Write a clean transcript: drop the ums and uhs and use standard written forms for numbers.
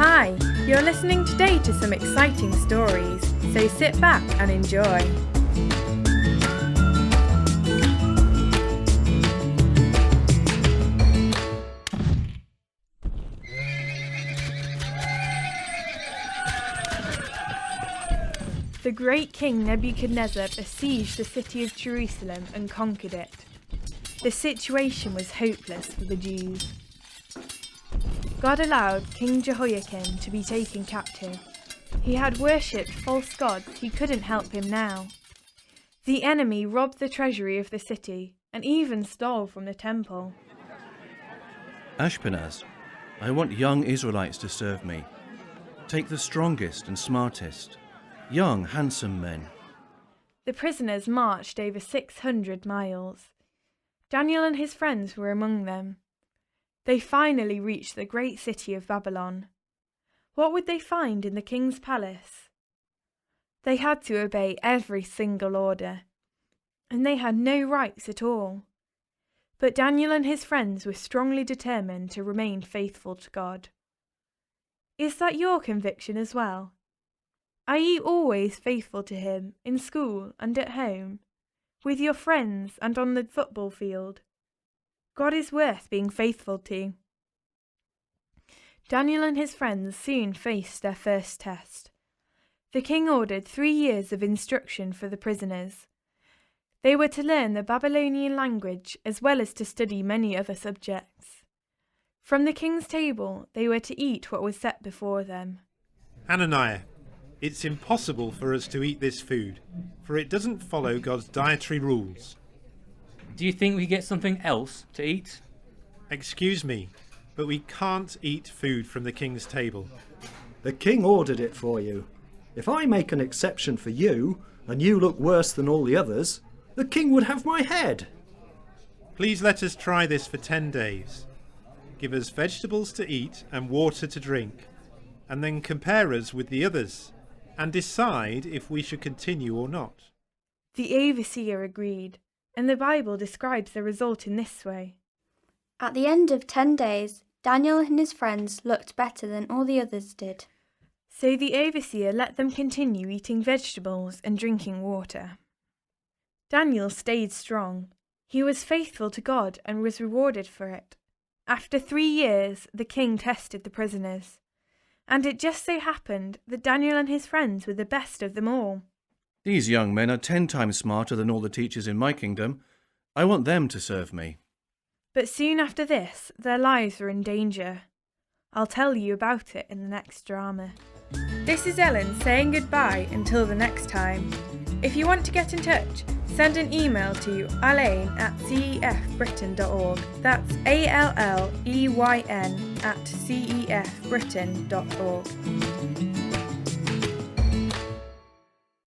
Hi, you're listening today to some exciting stories, so sit back and enjoy. The great King Nebuchadnezzar besieged the city of Jerusalem and conquered it. The situation was hopeless for the Jews. God allowed King Jehoiakim to be taken captive. He had worshipped false gods who couldn't help him now. The enemy robbed the treasury of the city and even stole from the temple. Ashpenaz, I want young Israelites to serve me. Take the strongest and smartest, young, handsome men. The prisoners marched over 600 miles. Daniel and his friends were among them. They finally reached the great city of Babylon. What would they find in the king's palace? They had to obey every single order, and they had no rights at all. But Daniel and his friends were strongly determined to remain faithful to God. Is that your conviction as well? Are you always faithful to Him in school and at home, with your friends and on the football field? God is worth being faithful to. Daniel and his friends soon faced their first test. The king ordered 3 years of instruction for the prisoners. They were to learn the Babylonian language as well as to study many other subjects. From the king's table, they were to eat what was set before them. Hananiah, it's impossible for us to eat this food, for it doesn't follow God's dietary rules. Do you think we get something else to eat? Excuse me, but we can't eat food from the king's table. The king ordered it for you. If I make an exception for you, and you look worse than all the others, the king would have my head. Please let us try this for 10 days. Give us vegetables to eat and water to drink, and then compare us with the others, and decide if we should continue or not. The overseer agreed, and the Bible describes the result in this way. At the end of 10 days, Daniel and his friends looked better than all the others did. So the overseer let them continue eating vegetables and drinking water. Daniel stayed strong. He was faithful to God and was rewarded for it. After 3 years, the king tested the prisoners. And it just so happened that Daniel and his friends were the best of them all. These young men are 10 times smarter than all the teachers in my kingdom. I want them to serve me. But soon after this, their lives were in danger. I'll tell you about it in the next drama. This is Ellen saying goodbye until the next time. If you want to get in touch, send an email to alleyn@cefbritain.org. That's ALLEYN@cefbritain.org.